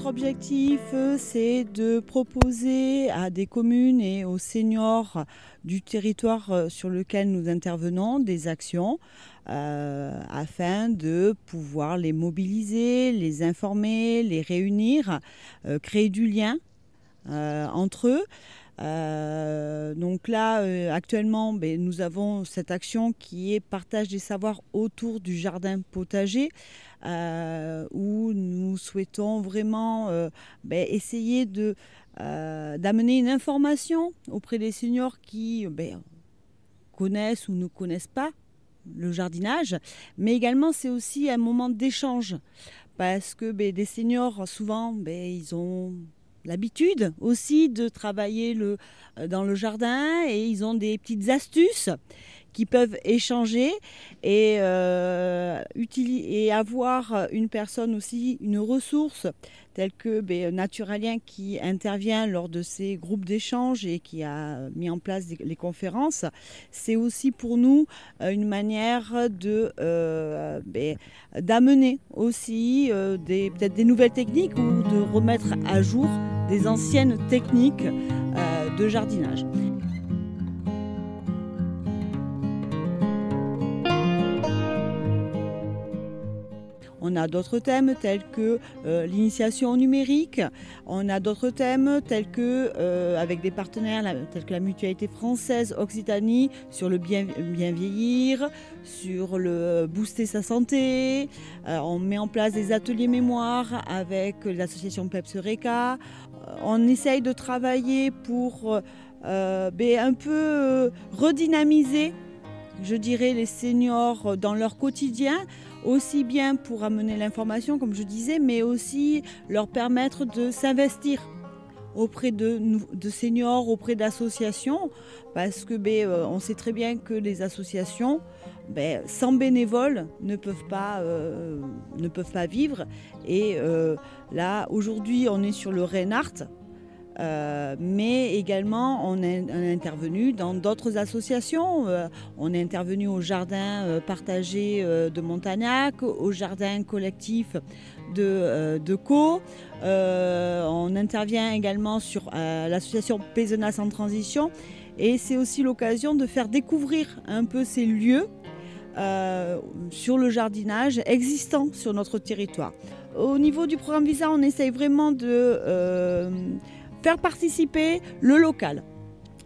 notre objectif, c'est de proposer à des communes et aux seniors du territoire sur lequel nous intervenons des actions afin de pouvoir les mobiliser, les informer, les réunir, créer du lien entre eux. Donc là, actuellement, nous avons cette action qui est partage des savoirs autour du jardin potager, où nous souhaitons vraiment essayer d'amener une information auprès des seniors qui connaissent ou ne connaissent pas le jardinage, mais également c'est aussi un moment d'échange parce que des seniors souvent ils ont l'habitude aussi de travailler dans le jardin et ils ont des petites astuces qui peuvent échanger et avoir une personne aussi, une ressource telle que Naturalien qui intervient lors de ces groupes d'échange et qui a mis en place les conférences. C'est aussi pour nous une manière d'amener aussi peut-être des nouvelles techniques ou de remettre à jour des anciennes techniques de jardinage. On a d'autres thèmes tels que l'initiation au numérique. On a d'autres thèmes tels que, avec des partenaires tels que la Mutualité française Occitanie, sur le bien vieillir, sur le booster sa santé. On met en place des ateliers mémoire avec l'association Peps Eureka. On essaye de travailler pour un peu redynamiser, je dirais, les seniors dans leur quotidien, aussi bien pour amener l'information, comme je disais, mais aussi leur permettre de s'investir auprès de seniors, auprès d'associations, parce que on sait très bien que les associations, sans bénévoles, ne peuvent pas vivre. Et là, aujourd'hui, on est sur le Reinhardt. Mais également on a intervenu dans d'autres associations. On est intervenu au jardin partagé de Montagnac, au jardin collectif de Caux. On intervient également sur l'association Pézenas en transition. Et c'est aussi l'occasion de faire découvrir un peu ces lieux sur le jardinage existant sur notre territoire. Au niveau du programme Visa, on essaye vraiment de faire participer le local.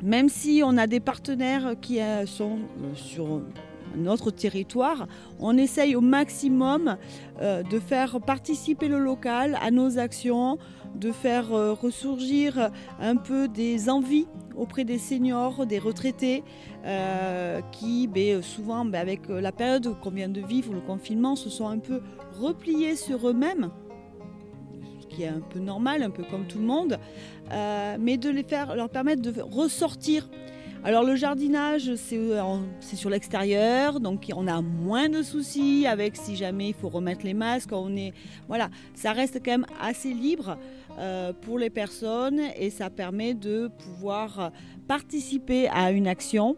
Même si on a des partenaires qui sont sur notre territoire, on essaye au maximum de faire participer le local à nos actions, de faire ressurgir un peu des envies auprès des seniors, des retraités qui souvent avec la période qu'on vient de vivre, le confinement, se sont un peu repliés sur eux-mêmes, ce qui est un peu normal, un peu comme tout le monde, mais de leur permettre de ressortir. Alors le jardinage, c'est sur l'extérieur, donc on a moins de soucis avec si jamais il faut remettre les masques. Voilà, ça reste quand même assez libre pour les personnes et ça permet de pouvoir participer à une action,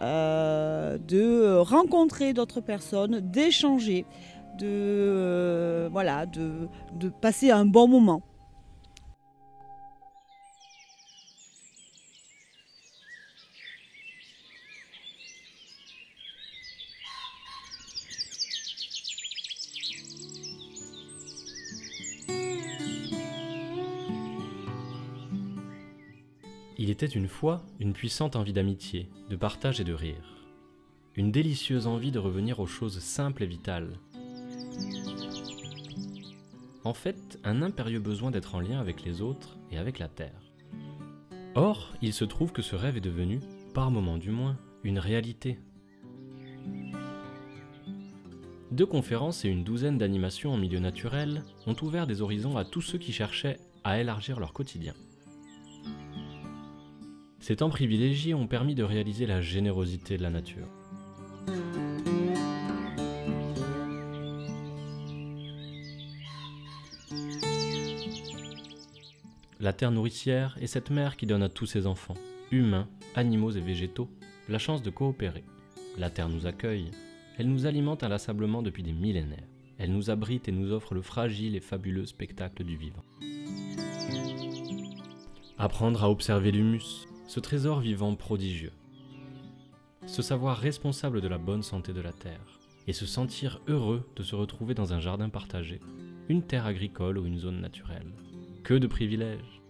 de rencontrer d'autres personnes, d'échanger, de passer un bon moment. Il était une fois une puissante envie d'amitié, de partage et de rire. Une délicieuse envie de revenir aux choses simples et vitales. En fait, un impérieux besoin d'être en lien avec les autres et avec la terre. Or, il se trouve que ce rêve est devenu, par moments du moins, une réalité. 2 conférences et une douzaine d'animations en milieu naturel ont ouvert des horizons à tous ceux qui cherchaient à élargir leur quotidien. Ces temps privilégiés ont permis de réaliser la générosité de la nature. La terre nourricière est cette mère qui donne à tous ses enfants, humains, animaux et végétaux, la chance de coopérer. La terre nous accueille, elle nous alimente inlassablement depuis des millénaires. Elle nous abrite et nous offre le fragile et fabuleux spectacle du vivant. Apprendre à observer l'humus, ce trésor vivant prodigieux. Se savoir responsable de la bonne santé de la terre et se sentir heureux de se retrouver dans un jardin partagé, une terre agricole ou une zone naturelle. Que de privilèges!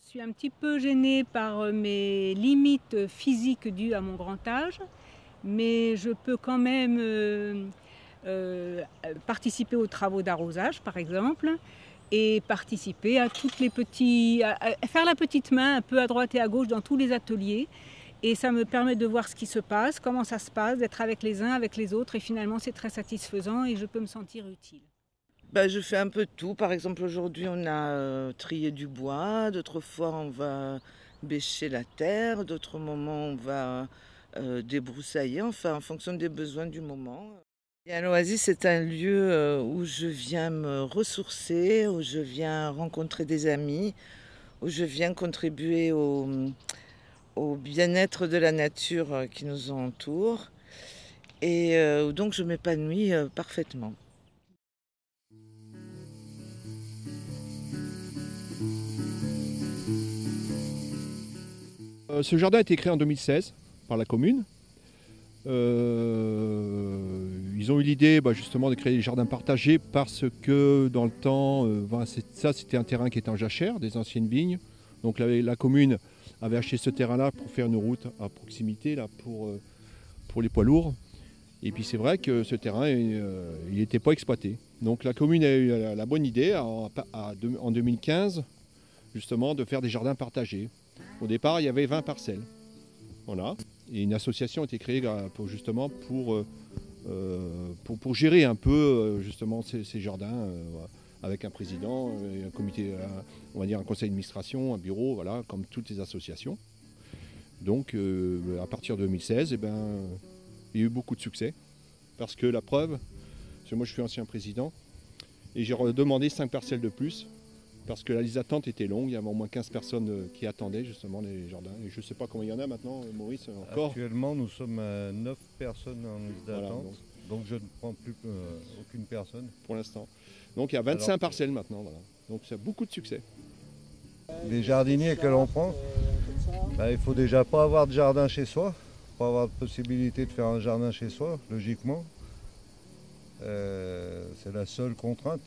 Je suis un petit peu gênée par mes limites physiques dues à mon grand âge, mais je peux quand même participer aux travaux d'arrosage, par exemple, et participer à à faire la petite main un peu à droite et à gauche dans tous les ateliers. Et ça me permet de voir ce qui se passe, comment ça se passe, d'être avec les uns, avec les autres, et finalement c'est très satisfaisant et je peux me sentir utile. Je fais un peu de tout. Par exemple, aujourd'hui, on a trié du bois. D'autres fois, on va bêcher la terre. D'autres moments, on va débroussailler. Enfin, en fonction des besoins du moment. Et l'Oasis, c'est un lieu où je viens me ressourcer, où je viens rencontrer des amis, où je viens contribuer au bien-être de la nature qui nous entoure. Et donc, je m'épanouis parfaitement. Ce jardin a été créé en 2016 par la commune. Ils ont eu l'idée justement de créer des jardins partagés parce que dans le temps, c'était un terrain qui était en jachère, des anciennes vignes. Donc la commune avait acheté ce terrain-là pour faire une route à proximité là, pour les poids lourds. Et puis c'est vrai que ce terrain, il n'était pas exploité. Donc la commune a eu la bonne idée en 2015 justement de faire des jardins partagés. Au départ, il y avait 20 parcelles. Voilà. Et une association a été créée pour gérer un peu justement ces jardins avec un président, un comité, on va dire un conseil d'administration, un bureau, voilà, comme toutes les associations. Donc à partir de 2016, il y a eu beaucoup de succès. Parce que la preuve, parce que moi je suis ancien président, et j'ai demandé 5 parcelles de plus. Parce que là, les attentes étaient longues, il y avait au moins 15 personnes qui attendaient justement les jardins. Et je ne sais pas combien il y en a maintenant, Maurice, encore. Actuellement, nous sommes à 9 personnes en liste d'attente, voilà, donc je ne prends plus aucune personne. Pour l'instant. Donc il y a 25 parcelles maintenant, voilà. Donc c'est beaucoup de succès. Les jardiniers que l'on prend, il ne faut déjà pas avoir de jardin chez soi, pas avoir de possibilité de faire un jardin chez soi, logiquement. C'est la seule contrainte.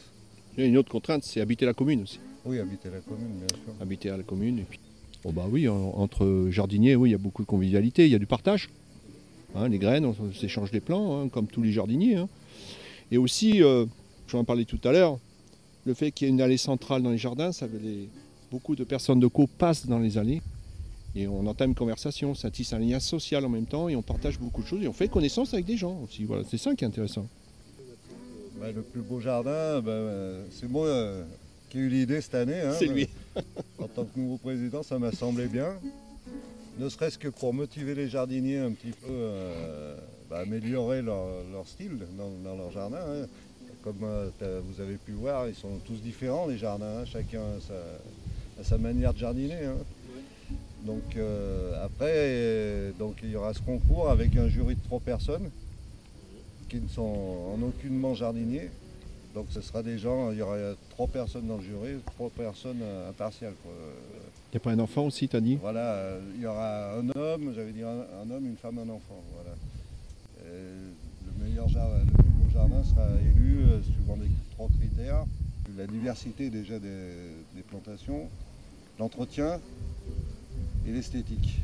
Il y a une autre contrainte, c'est habiter la commune aussi. Oui, habiter la commune, bien sûr. Habiter à la commune. Et puis... oui, entre jardiniers, oui, il y a beaucoup de convivialité, il y a du partage. Les graines, on s'échange des plants, comme tous les jardiniers. Et aussi, j'en parlais tout à l'heure, le fait qu'il y ait une allée centrale dans les jardins, beaucoup de personnes de co passent dans les allées. Et on entame une conversation, ça tisse un lien social en même temps, et on partage beaucoup de choses, et on fait connaissance avec des gens aussi. Voilà, c'est ça qui est intéressant. Le plus beau jardin, c'est moi qui ai eu l'idée cette année. C'est lui. En tant que nouveau président, ça m'a semblé bien. Ne serait-ce que pour motiver les jardiniers un petit peu améliorer leur style dans leur jardin. Comme vous avez pu voir, ils sont tous différents les jardins. Chacun a sa manière de jardiner. Donc après, il y aura ce concours avec un jury de 3 personnes. Qui ne sont en aucunement jardiniers. Donc ce sera des gens, il y aura 3 personnes dans le jury, 3 personnes impartiales. Il n'y a pas un enfant aussi, t'as dit? Voilà, il y aura un homme, j'avais dit un homme, une femme, un enfant. Voilà. Le plus beau jardin sera élu suivant les 3 critères. La diversité déjà des plantations, l'entretien et l'esthétique.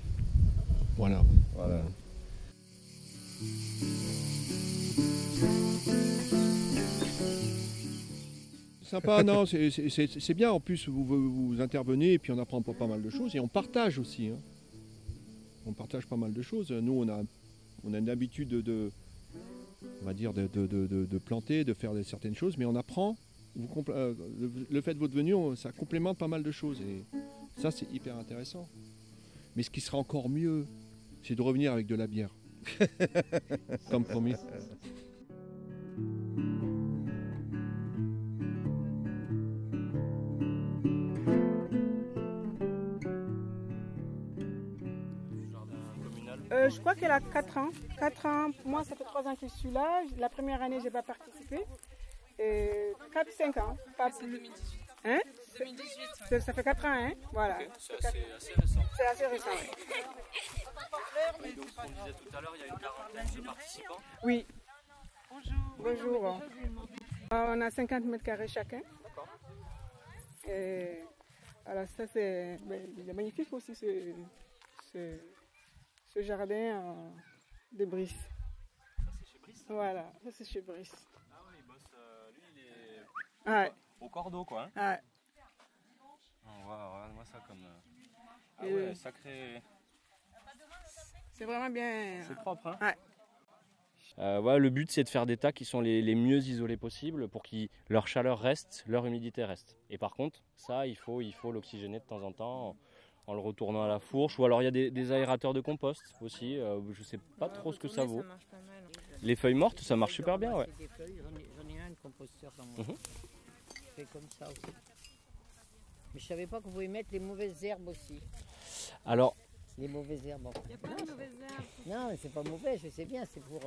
Voilà. Sympa, non, c'est bien. En plus, vous intervenez et puis on apprend pas mal de choses et on partage aussi. On partage pas mal de choses. Nous, on a On a une habitude on va dire de planter, de faire certaines choses, mais on apprend. Le fait de votre venue, ça complémente pas mal de choses. Et ça, c'est hyper intéressant. Mais ce qui sera encore mieux, c'est de revenir avec de la bière. Comme promis. Je crois qu'elle a 4 ans. 4 ans, moi ça fait 3 ans que je suis là. La première année, je n'ai pas participé. 4-5 ans, pas plus. Hein? 2018. Ça fait 4 ans, hein? Voilà. Okay, c'est assez récent. C'est assez récent, oui. Et donc, on disait tout à l'heure, il y a une quarantaine de participants. Oui. Bonjour. On a 50 mètres carrés chacun. D'accord. Et alors ça, c'est magnifique aussi, ce jardin de Brice. Ça, c'est chez Brice? Voilà, ça c'est chez Brice. Ah oui, il bosse, lui, il est au cordeau, quoi. Hein. Ouais. Regarde-moi ça comme... Ah ouais, sacré... C'est vraiment bien... C'est propre, hein. Ouais. Voilà, le but, c'est de faire des tas qui sont les mieux isolés possibles pour que leur chaleur reste, leur humidité reste. Et par contre, ça, il faut l'oxygéner de temps en temps en le retournant à la fourche. Ou alors, il y a des aérateurs de compost aussi. Je ne sais pas trop ce que ça vaut. Les feuilles mortes, ça marche super bien, ouais. J'en ai un composteur dans mon... Je fais comme ça aussi. Mais je savais pas qu'on pouvait mettre les mauvaises herbes aussi. Alors... Les mauvaises herbes. Il n'y a pas de mauvaises herbes. Non, mais c'est pas mauvais, je sais bien, c'est pour...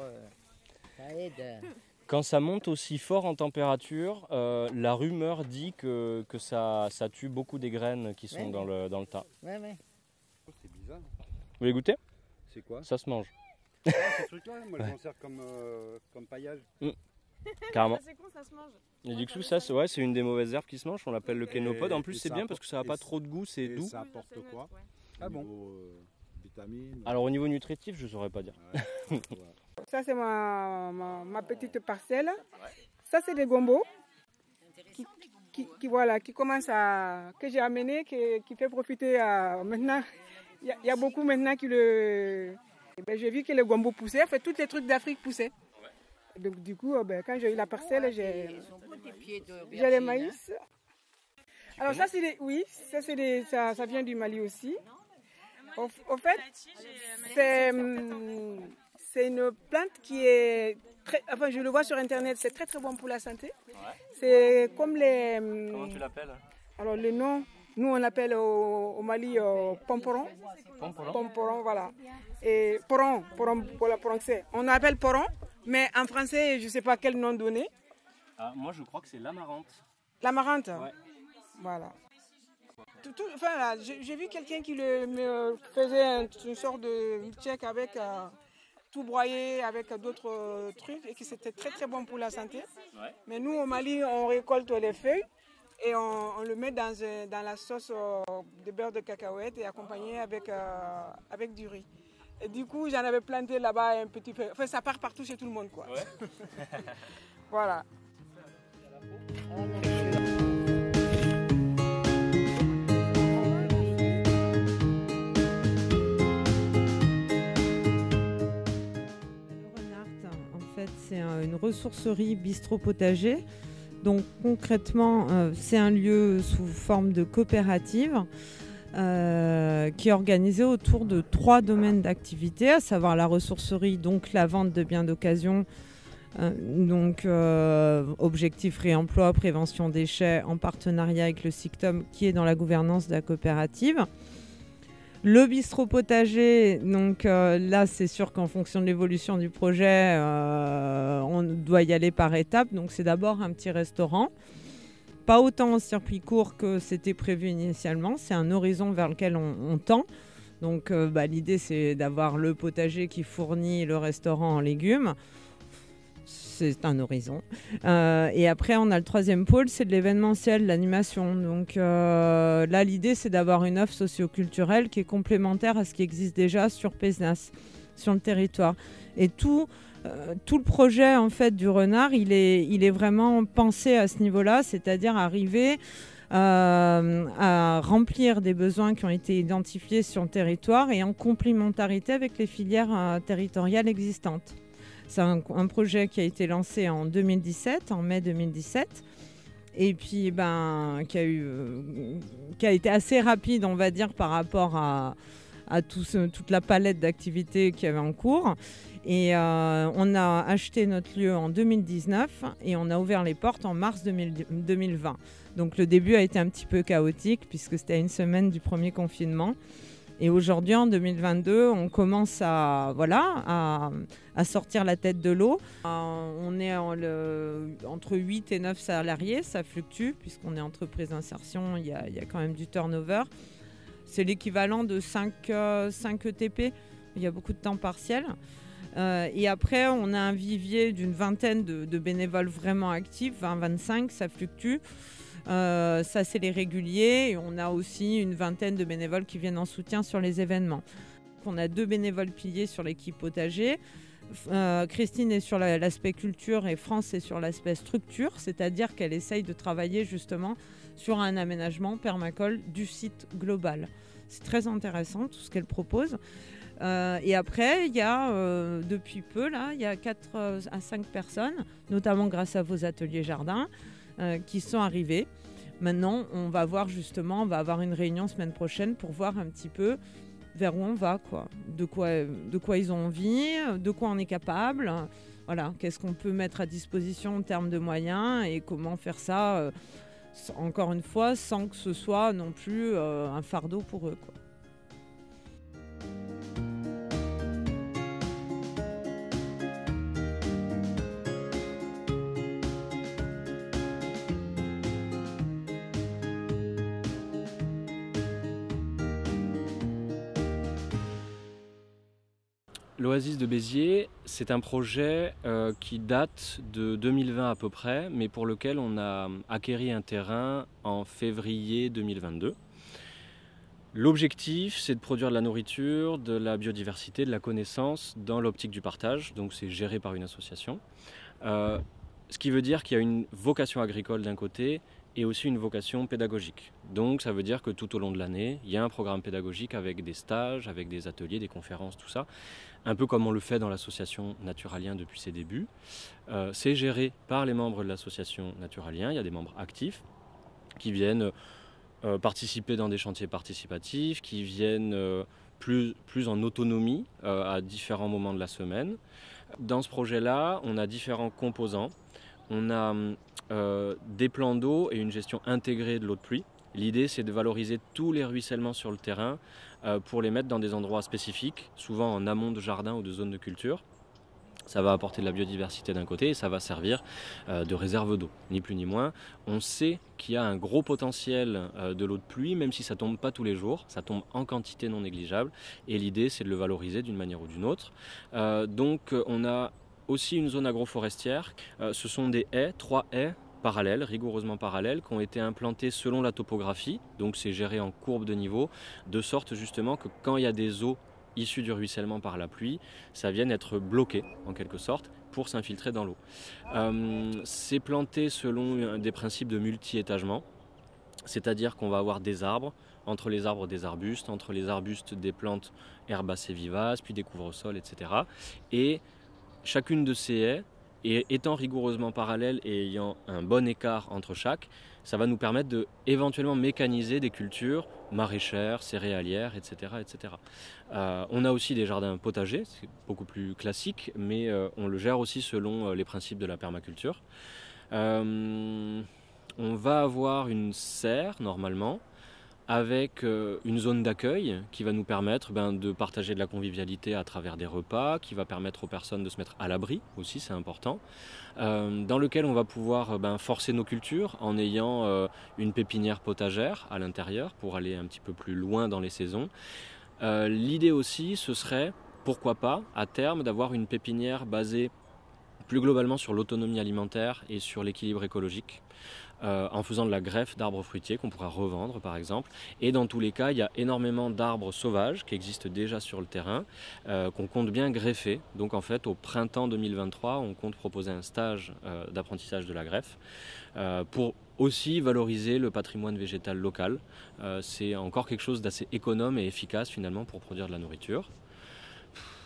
ça aide. Quand ça monte aussi fort en température, la rumeur dit que ça tue beaucoup des graines qui sont dans le tas. Ouais. C'est bizarre. Vous voulez goûter? C'est quoi? Ça se mange. Ah, ce truc-là, moi je m'en sers comme paillage. Carrément. C'est con, ça se mange. Et du coup, ça, c'est une des mauvaises herbes qui se mange. On l'appelle le kénopode. En plus, c'est bien parce que ça n'a pas trop de goût, c'est doux. Ça apporte quoi? Ah bon? Vitamines. Alors au niveau nutritif, je ne saurais pas dire. Ouais. Ça c'est ma petite parcelle. Ça c'est des gombos qui commencent que j'ai amené, qui fait profiter maintenant. Il y a beaucoup maintenant qui le... j'ai vu que les gombos poussaient, fait tous les trucs d'Afrique poussaient. Donc du coup, quand j'ai eu la parcelle, j'ai les maïs. Alors ça c'est ça vient du Mali aussi. Au fait, c'est une plante qui est très, enfin je le vois sur internet, c'est très très bon pour la santé. Ouais. C'est comme les... Comment tu l'appelles? Alors le nom, nous on l'appelle au Mali pomporon. Pomporon, voilà. Et poron pour la prononcer. On l'appelle poron, mais en français je ne sais pas quel nom donner. Ah, moi je crois que c'est l'amarante. L'amarante? Ouais. Voilà. Enfin, j'ai vu quelqu'un qui me faisait une sorte de milkshake avec tout broyé, avec d'autres trucs, et que c'était très très bon pour la santé. Ouais. Mais nous au Mali, on récolte les feuilles et on le met dans la sauce de beurre de cacahuète et accompagné avec du riz. Et du coup, j'en avais planté là-bas un petit peu. Enfin, ça part partout chez tout le monde, quoi. Ouais. Voilà. C'est une ressourcerie bistrot-potager. Donc concrètement, c'est un lieu sous forme de coopérative qui est organisé autour de 3 domaines d'activité, à savoir la ressourcerie, donc la vente de biens d'occasion, objectif réemploi, prévention déchets en partenariat avec le SICTOM qui est dans la gouvernance de la coopérative. Le bistrot potager, donc là c'est sûr qu'en fonction de l'évolution du projet, on doit y aller par étapes. Donc c'est d'abord un petit restaurant, pas autant en circuit court que c'était prévu initialement. C'est un horizon vers lequel on tend. Donc l'idée c'est d'avoir le potager qui fournit le restaurant en légumes. C'est un horizon. Et après, on a le 3e pôle, c'est de l'événementiel, l'animation. Donc là, l'idée, c'est d'avoir une offre socio-culturelle qui est complémentaire à ce qui existe déjà sur Pézenas, sur le territoire. Et tout le projet en fait du Renard, il est vraiment pensé à ce niveau-là, c'est-à-dire arriver à remplir des besoins qui ont été identifiés sur le territoire et en complémentarité avec les filières territoriales existantes. C'est un projet qui a été lancé en 2017, en mai 2017, et puis qui a été assez rapide, on va dire, par rapport à toute la palette d'activités qu'il y avait en cours. Et on a acheté notre lieu en 2019 et on a ouvert les portes en mars 2020. Donc le début a été un petit peu chaotique puisque c'était à une semaine du premier confinement. Et aujourd'hui, en 2022, on commence à sortir la tête de l'eau. On est entre 8 et 9 salariés, ça fluctue puisqu'on est entreprise d'insertion, il y a quand même du turnover. C'est l'équivalent de 5 ETP, il y a beaucoup de temps partiel. Et après, on a un vivier d'une vingtaine de bénévoles vraiment actifs, 20-25, ça fluctue. Ça, c'est les réguliers. Et on a aussi une vingtaine de bénévoles qui viennent en soutien sur les événements. On a 2 bénévoles piliers sur l'équipe potager. Christine est sur l'aspect culture et France est sur l'aspect structure, c'est-à-dire qu'elle essaye de travailler justement sur un aménagement permacole du site global. C'est très intéressant tout ce qu'elle propose. Et après, il y a depuis peu, là, il y a 4 à 5 personnes, notamment grâce à vos ateliers jardins, qui sont arrivées. Maintenant, on va avoir une réunion semaine prochaine pour voir un petit peu vers où on va, quoi. De quoi ils ont envie, de quoi on est capable. Voilà, qu'est-ce qu'on peut mettre à disposition en termes de moyens et comment faire ça, encore une fois, sans que ce soit non plus un fardeau pour eux, quoi. L'Oasis de Béziers, c'est un projet qui date de 2020 à peu près, mais pour lequel on a acquéri un terrain en février 2022. L'objectif, c'est de produire de la nourriture, de la biodiversité, de la connaissance dans l'optique du partage, donc c'est géré par une association. Ce qui veut dire qu'il y a une vocation agricole d'un côté et aussi une vocation pédagogique. Donc ça veut dire que tout au long de l'année, il y a un programme pédagogique avec des stages, avec des ateliers, des conférences, tout ça. Un peu comme on le fait dans l'association Naturalien depuis ses débuts. C'est géré par les membres de l'association Naturalien. Il y a des membres actifs qui viennent participer dans des chantiers participatifs, qui viennent plus en autonomie à différents moments de la semaine. Dans ce projet-là, on a différents composants. On a des plans d'eau et une gestion intégrée de l'eau de pluie. L'idée, c'est de valoriser tous les ruissellements sur le terrain pour les mettre dans des endroits spécifiques, souvent en amont de jardins ou de zones de culture. Ça va apporter de la biodiversité d'un côté et ça va servir de réserve d'eau, ni plus ni moins. On sait qu'il y a un gros potentiel de l'eau de pluie, même si ça ne tombe pas tous les jours, ça tombe en quantité non négligeable. Et l'idée, c'est de le valoriser d'une manière ou d'une autre. Donc on a aussi une zone agroforestière. Ce sont des haies, 3 haies parallèles, rigoureusement parallèles, qui ont été implantées selon la topographie. Donc c'est géré en courbe de niveau, de sorte justement que quand il y a des eaux issues du ruissellement par la pluie, ça vienne être bloqué en quelque sorte pour s'infiltrer dans l'eau. C'est planté selon des principes de multi-étagement, c'est-à-dire qu'on va avoir des arbres, entre les arbres des arbustes, entre les arbustes des plantes herbacées vivaces, puis des couvre-sols, etc. Et chacune de ces haies, et étant rigoureusement parallèles et ayant un bon écart entre chaque, ça va nous permettre de éventuellement mécaniser des cultures maraîchères, céréalières, etc. etc. On a aussi des jardins potagers, c'est beaucoup plus classique, mais on le gère aussi selon les principes de la permaculture. On va avoir une serre normalement, avec une zone d'accueil qui va nous permettre de partager de la convivialité à travers des repas, qui va permettre aux personnes de se mettre à l'abri aussi, c'est important, dans lequel on va pouvoir forcer nos cultures en ayant une pépinière potagère à l'intérieur pour aller un petit peu plus loin dans les saisons. L'idée aussi, ce serait, pourquoi pas, à terme, d'avoir une pépinière basée plus globalement sur l'autonomie alimentaire et sur l'équilibre écologique. en faisant de la greffe d'arbres fruitiers qu'on pourra revendre par exemple. Et dans tous les cas, il y a énormément d'arbres sauvages qui existent déjà sur le terrain, qu'on compte bien greffer. Donc en fait, au printemps 2023, on compte proposer un stage d'apprentissage de la greffe pour aussi valoriser le patrimoine végétal local. C'est encore quelque chose d'assez économe et efficace finalement pour produire de la nourriture.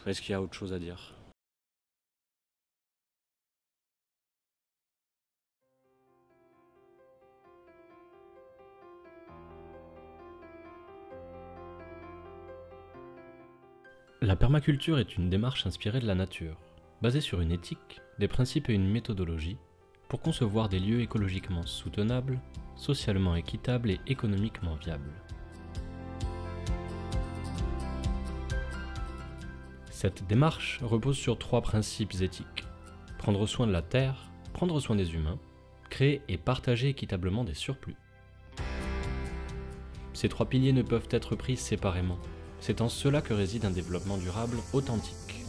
Est-ce qu'il y a autre chose à dire ? La permaculture est une démarche inspirée de la nature, basée sur une éthique, des principes et une méthodologie, pour concevoir des lieux écologiquement soutenables, socialement équitables et économiquement viables. Cette démarche repose sur 3 principes éthiques: prendre soin de la terre, prendre soin des humains, créer et partager équitablement des surplus. Ces 3 piliers ne peuvent être pris séparément. C'est en cela que réside un développement durable authentique.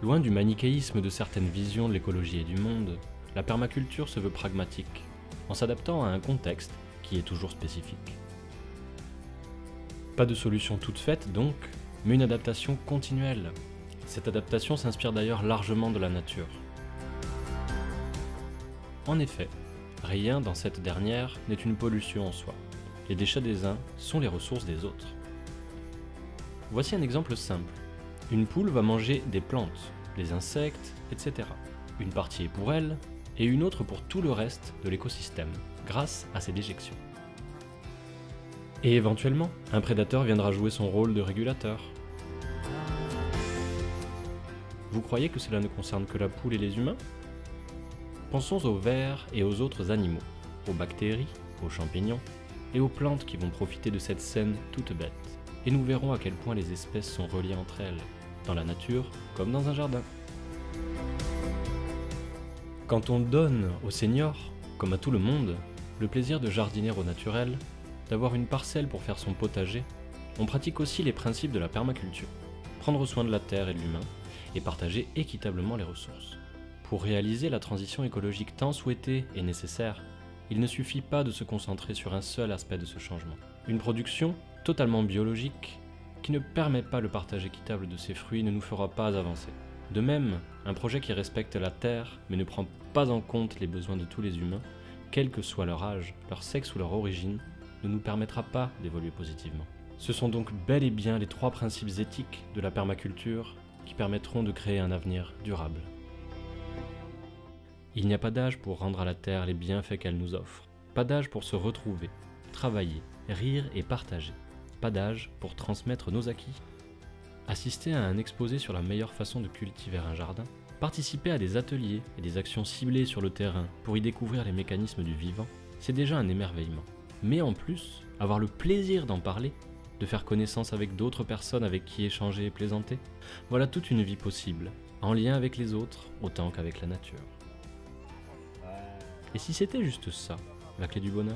Loin du manichéisme de certaines visions de l'écologie et du monde, la permaculture se veut pragmatique, en s'adaptant à un contexte qui est toujours spécifique. Pas de solution toute faite donc, mais une adaptation continuelle. Cette adaptation s'inspire d'ailleurs largement de la nature. En effet, rien dans cette dernière n'est une pollution en soi. Les déchets des uns sont les ressources des autres. Voici un exemple simple. Une poule va manger des plantes, des insectes, etc. Une partie est pour elle, et une autre pour tout le reste de l'écosystème, grâce à ses déjections. Et éventuellement, un prédateur viendra jouer son rôle de régulateur. Vous croyez que cela ne concerne que la poule et les humains ? Pensons aux vers et aux autres animaux, aux bactéries, aux champignons et aux plantes qui vont profiter de cette scène toute bête. Et nous verrons à quel point les espèces sont reliées entre elles, dans la nature comme dans un jardin. Quand on donne aux seniors, comme à tout le monde, le plaisir de jardiner au naturel, d'avoir une parcelle pour faire son potager, on pratique aussi les principes de la permaculture, prendre soin de la terre et de l'humain, et partager équitablement les ressources. Pour réaliser la transition écologique tant souhaitée et nécessaire, il ne suffit pas de se concentrer sur un seul aspect de ce changement. Une production totalement biologique qui ne permet pas le partage équitable de ses fruits ne nous fera pas avancer. De même, un projet qui respecte la terre mais ne prend pas en compte les besoins de tous les humains, quel que soit leur âge, leur sexe ou leur origine, ne nous permettra pas d'évoluer positivement. Ce sont donc bel et bien les 3 principes éthiques de la permaculture qui permettront de créer un avenir durable. Il n'y a pas d'âge pour rendre à la terre les bienfaits qu'elle nous offre. Pas d'âge pour se retrouver, travailler, rire et partager. Pas d'âge pour transmettre nos acquis. Assister à un exposé sur la meilleure façon de cultiver un jardin, participer à des ateliers et des actions ciblées sur le terrain pour y découvrir les mécanismes du vivant, c'est déjà un émerveillement. Mais en plus, avoir le plaisir d'en parler, de faire connaissance avec d'autres personnes avec qui échanger et plaisanter, voilà toute une vie possible, en lien avec les autres autant qu'avec la nature. Et si c'était juste ça, la clé du bonheur ?